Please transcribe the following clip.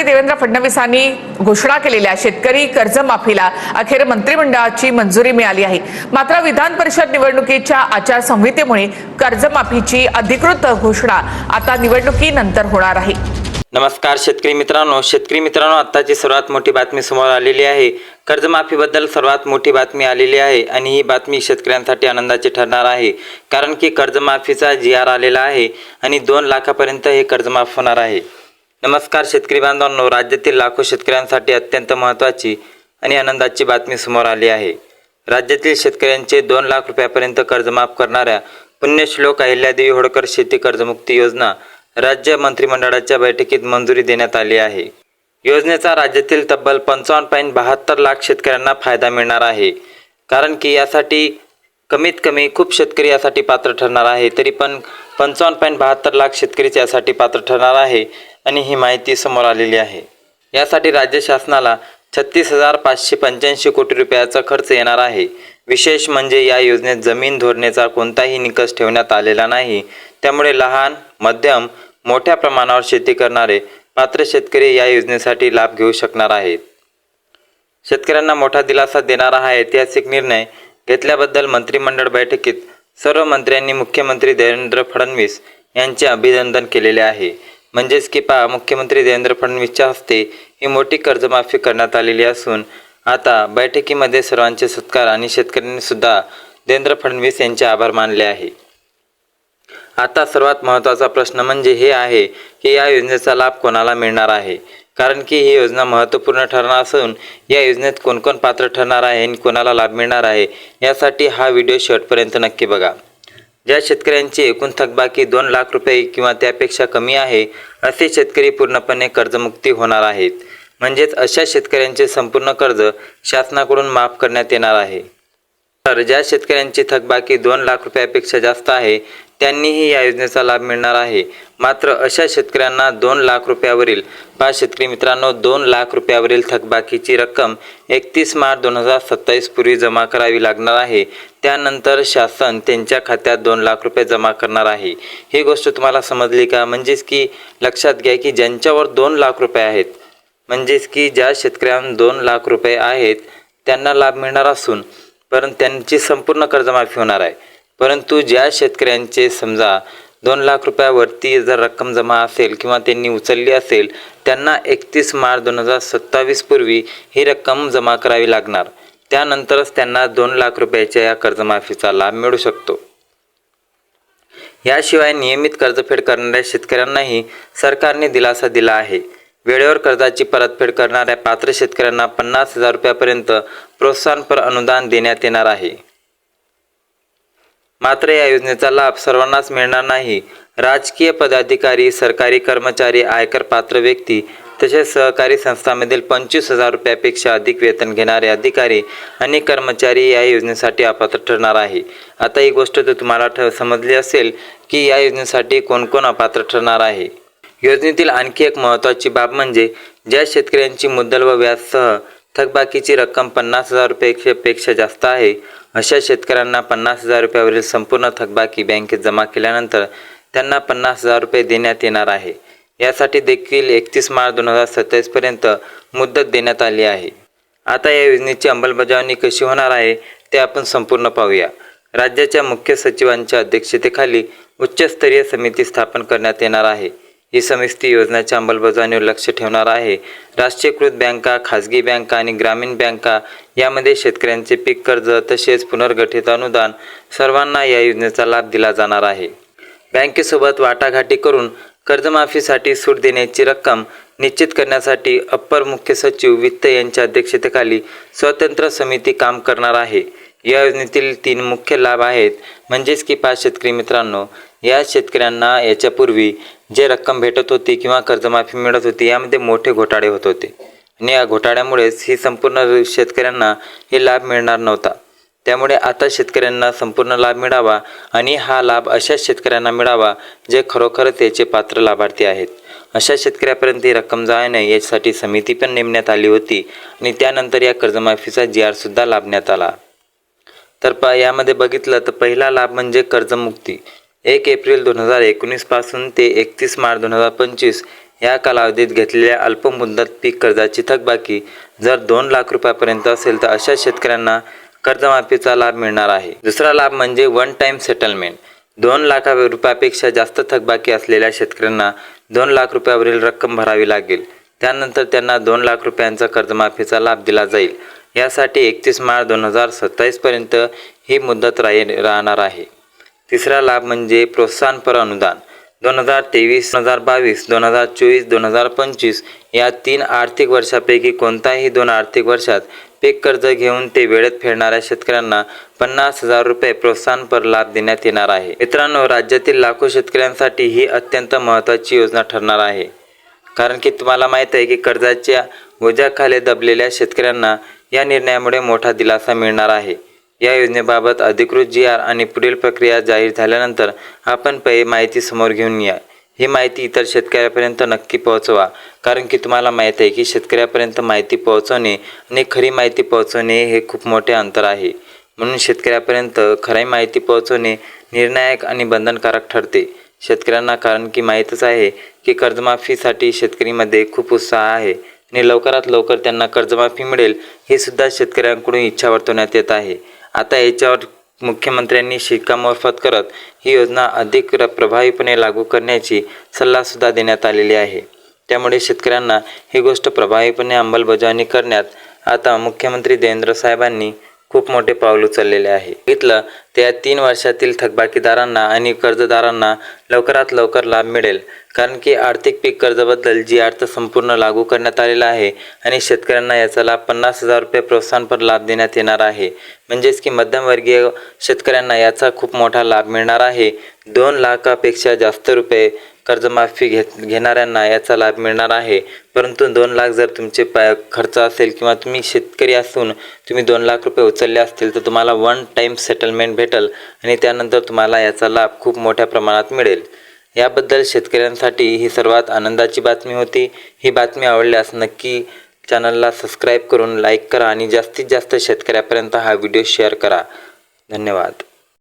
देवेंद्र फडणवीसांनी घोषणा केलेल्या शेतकरी कर्जमाफीला अखेर मंत्रिमंडळाची मंजुरी मिळाली आहे। मात्र विधान परिषद निवडणुकीच्या आचारसंहितेमुळे कर्जमाफीची अधिकृत घोषणा आता निवडणुकीनंतर होणार आहे। नमस्कार शेतकरी मित्रांनो, आताची सर्वात मोठी बातमी समोर आलेली आहे। कर्जमाफीबद्दल सर्वात मोठी बातमी आलेली आहे आणि ही बातमी शेतकऱ्यांसाठी आनंदाची ठरणार आहे, कारण की कर्जमाफीचा GR आलेला आहे आणि 2 लाखापर्यंत हे कर्जमाफ होणार आहे। नमस्कार शेतकरी बांधवांनो, राज्यातील लाखो शेतकऱ्यांसाठी अत्यंत महत्त्वाची आणि आनंदाची बातमी समोर आली आहे। राज्यातील शेतकऱ्यांचे 2 लाख रुपयापर्यंत कर्जमाफ करणाऱ्या पुण्यश्लोक अहिल्यादेवी होळकर शेती कर्जमुक्ती योजना राज्य मंत्रिमंडळाच्या बैठकीत मंजुरी देण्यात आली आहे। योजनेचा राज्यातील तब्बल 55.72 लाख शेतकऱ्यांना फायदा मिळणार आहे, कारण की यासाठी कमीत कमी खूप शेतकरी यासाठी पात्र ठरणार आहे। तरी पण 55.72 लाख शेतकरीच यासाठी पात्र ठरणार आहे आणि ही माहिती समोर आलेली आहे। यासाठी राज्य शासनाला 36,585 कोटी रुपयाचा खर्च येणार आहे। विशेष म्हणजे या योजनेत जमीन धोरणाचा कोणताही निकष ठेवण्यात आलेला नाही, त्यामुळे लहान, मध्यम, मोठ्या प्रमाणावर शेती करणारे पात्र शेतकरी या योजनेसाठी लाभ घेऊ शकणार आहेत। शेतकऱ्यांना मोठा दिलासा देणारा हा ऐतिहासिक निर्णय घेतल्याबद्दल मंत्रिमंडळ बैठकीत सर्व मंत्र्यांनी मुख्यमंत्री देवेंद्र फडणवीस यांचे अभिनंदन केलेले आहे। म्हणजेच की मुख्यमंत्री देवेंद्र फडणवीसच्या हस्ते ही मोठी कर्जमाफी करण्यात आलेली असून आता बैठकीमध्ये सर्वांचे सत्कार आणि शेतकऱ्यांनी सुद्धा देवेंद्र फडणवीस यांचे आभार मानले आहे। आता सर्वात महत्त्वाचा प्रश्न म्हणजे हे आहे की या योजनेचा लाभ कोणाला मिळणार आहे, कारण की ही योजना महत्त्वपूर्ण ठरणार असून या योजनेत कोण कोण पात्र ठरणार आहे आणि कोणाला लाभ मिळणार आहे यासाठी हा व्हिडिओ शेवटपर्यंत नक्की बघा। ज्या शेतकऱ्यांची एकूण थकबाकी 2 लाख रुपये किंवा त्यापेक्षा कमी आहे असे शेतकरी पूर्णपणे कर्जमुक्ती होणार आहेत। म्हणजेच अशा शेतकऱ्यांचे संपूर्ण कर्ज शासनाकडून माफ करण्यात येणार आहे। तर ज्या शेतकऱ्यांची थकबाकी 2 लाख रुपयापेक्षा जास्त आहे त्यांनीही या योजनेचा लाभ मिळणार आहे। मात्र अशा शेतकऱ्यांना 2 लाख रुपयावरील शेतकरी मित्रांनो 2 लाख रुपयावरील थकबाकीची रक्कम 31 मार्च 2027 पूर्वी जमा करावी लागणार आहे। त्यानंतर शासन त्यांच्या खात्यात 2 लाख रुपये जमा करणार आहे। ही गोष्ट तुम्हाला समजली का? म्हणजेच की लक्षात घ्या की ज्यांच्यावर 2 लाख रुपये आहेत, म्हणजेच की ज्या शेतकऱ्यांना 2 लाख रुपये आहेत त्यांना लाभ मिळणार असून परंतु त्यांची संपूर्ण कर्जमाफी होणार आहे। परंतु ज्या शेतकऱ्यांचे समजा 2 लाख रुपयावरती जर रक्कम जमा असेल किंवा त्यांनी उचलली असेल त्यांना 31 मार्च 2027 पूर्वी ही रक्कम जमा करावी लागणार। त्यानंतरच त्यांना 2 लाख रुपयाच्या या कर्जमाफीचा लाभ मिळू शकतो। याशिवाय नियमित कर्जफेड करणाऱ्या शेतकऱ्यांनाही सरकारने दिलासा दिला आहे। वेळेवर कर्जाची परतफेड करणाऱ्या पात्र शेतकऱ्यांना 50,000 रुपयापर्यंत प्रोत्साहनपर अनुदान देण्यात येणार आहे। मात्र या योजनेचा लाभ सर्वांनाच मिळणार नाही। राजकीय पदाधिकारी, सरकारी कर्मचारी, आयकर पात्र व्यक्ती तसेच सहकारी संस्थांमधील 25,000 रुपयापेक्षा अधिक वेतन घेणारे अधिकारी आणि कर्मचारी या योजनेसाठी अपात्र ठरणार आहे। आता ही गोष्ट तर तुम्हाला समजली असेल की या योजनेसाठी कोण कोण अपात्र ठरणार आहे। योजनेतील आणखी एक महत्त्वाची बाब म्हणजे ज्या शेतकऱ्यांची मुद्दल व व्याजसह थकबाकीची रक्कम 50,000 रुपयापेक्षा जास्त आहे अशा शेतकऱ्यांना 50,000 रुपयावरील संपूर्ण थकबाकी बँकेत जमा केल्यानंतर त्यांना 50,000 रुपये देण्यात येणार आहे। यासाठी देखील 31 मार्च 2027 पर्यंत मुदत देण्यात आली आहे। आता या योजनेची अंमलबजावणी कशी होणार आहे ते आपण संपूर्ण पाहूया। राज्याच्या मुख्य सचिवांच्या अध्यक्षतेखाली उच्चस्तरीय समिती स्थापन करण्यात येणार आहे। ही समिती योजनेच्या अंमलबजावणीवर लक्ष ठेवणार आहे। राष्ट्रीयकृत बँका, खाजगी बँका आणि ग्रामीण बँका यामध्ये शेतकऱ्यांचे पीक कर्ज तसेच पुनर्गठित अनुदान सर्वांना या योजनेचा लाभ दिला जाणार आहे। बँकेसोबत वाटाघाटी करून कर्जमाफीसाठी सूट देण्याची रक्कम निश्चित करण्यासाठी अप्पर मुख्य सचिव वित्त यांच्या अध्यक्षतेखाली स्वतंत्र समिती काम करणार आहे। या योजनेतील 3 मुख्य लाभ आहेत, म्हणजेच की शेतकरी मित्रांनो, या शेतकऱ्यांना याच्यापूर्वी जे रक्कम भेटत होती किंवा कर्जमाफी मिळत होती यामध्ये मोठे घोटाळे होत होते आणि या घोटाळ्यामुळेच ही संपूर्ण शेतकऱ्यांना हे लाभ मिळणार नव्हता। त्यामुळे आता शेतकऱ्यांना संपूर्ण लाभ मिळावा आणि हा लाभ अशा शेतकऱ्यांना मिळावा जे खरोखरच याचे पात्र लाभार्थी आहेत। अशा शेतकऱ्यापर्यंत ही रक्कम जाऊ नये यासाठी समिती पण नेमण्यात आली होती आणि त्यानंतर या कर्जमाफीचा GR सुद्धा लाभण्यात आला। तर यामध्ये बघितलं तर पहिला लाभ म्हणजे कर्जमुक्ती। 1 एप्रिल 2019 पासून ते 31 मार्च 2025 या कालावधीत घेतलेल्या अल्पमुदत पीक कर्जाची थकबाकी जर 2 लाख रुपयापर्यंत असेल तर अशा शेतकऱ्यांना कर्जमाफीचा लाभ मिळणार आहे. दुसरा लाभ म्हणजे वन टाइम सेटलमेंट. 2 लाख रुपयापेक्षा जास्त थकबाकी असलेल्या शेतकऱ्यांना 2 लाख रुपयावरील रक्कम भरावी लागेल. त्यानंतर त्यांना 2 लाख रुपयांचा कर्जमाफीचा लाभ दिला जाईल. यासाठी 31 मार्च 2027 पर्यंत ही मुदत राहणार आहे. तिसरा लाभ म्हणजे प्रोत्साहनपर अनुदान. 2023, 2022, 2024, 2025 या 3 आर्थिक वर्षापैकी कोणत्याही 2 आर्थिक वर्षात पीक कर्ज घेऊन ते वेळेत फेडणाऱ्या शेतकऱ्यांना 50,000 रुपये प्रोत्साहनपर लाभ देण्यात येणार आहे. मित्रांनो, राज्यातील लाखो शेतकऱ्यांसाठी ही अत्यंत महत्त्वाची योजना ठरणार आहे. कारण की तुम्हाला माहीत आहे की कर्जाच्या ओझ्याखाली दबलेल्या शेतकऱ्यांना या निर्णयामुळे मोठा दिलासा मिळणार आहे. या योजनेबाबत अधिकृत GR आणि पुढील प्रक्रिया जाहीर झाल्यानंतर आपण माहिती समोर घेऊन या. ही माहिती इतर शेतकऱ्यापर्यंत नक्की पोहोचवा. कारण की तुम्हाला माहीत आहे की शेतकऱ्यापर्यंत माहिती पोहोचवणे आणि खरी माहिती पोहोचवणे हे खूप मोठे अंतर आहे. म्हणून शेतकऱ्यापर्यंत खरी माहिती पोहोचवणे निर्णायक आणि बंधनकारक ठरते शेतकऱ्यांना. कारण की माहीतच आहे की कर्जमाफीसाठी शेतकरीमध्ये खूप उत्साह आहे आणि लवकरात लवकर त्यांना कर्जमाफी मिळेल ही सुद्धा शेतकऱ्यांकडून इच्छा वर्तवण्यात येत आहे. आता याच्यावर मुख्यमंत्र्यांनी शिक्कामोर्फत करत ही योजना अधिक प्रभावीपणे लागू करण्याची सल्लासुद्धा देण्यात आलेली आहे. त्यामुळे शेतकऱ्यांना ही गोष्ट प्रभावीपणे अंमलबजावणी करण्यात आता मुख्यमंत्री देवेंद्र साहेबांनी खूप मोठे पाऊल उचललेले आहे. बघितलं त्या 3 वर्षातील थकबाकीदारांना आणि कर्जदारांना लवकरात लवकर लाभ मिळेल. कारण की आर्थिक पीक कर्जाबद्दल GR संपूर्ण लागू करण्यात आलेला आहे आणि शेतकऱ्यांना याचा लाभ 50,000 रुपये प्रोत्साहनपर लाभ देण्यात येणार आहे. म्हणजेच की मध्यमवर्गीय शेतकऱ्यांना याचा खूप मोठा लाभ मिळणार आहे. 2 लाखापेक्षा जास्त रुपये कर्जमाफी घेणाऱ्यांना याचा लाभ मिळणार आहे. परंतु 2 लाख जर तुमचे खर्च असेल किंवा तुम्ही शेतकरी असून तुम्ही 2 लाख रुपये उचलले असतील तर तुम्हाला वन टाइम सेटलमेंट भेटेल आणि त्यानंतर तुम्हाला याचा लाभ खूप मोठ्या प्रमाणात मिळेल. याबद्दल शेतकऱ्यांसाठी ही सर्वात आनंदाची बातमी होती. ही बातमी आवडल्यास नक्की चॅनलला सबस्क्राईब करून लाईक करा आणि जास्तीत जास्त शेतकऱ्यापर्यंत हा व्हिडिओ शेअर करा. धन्यवाद.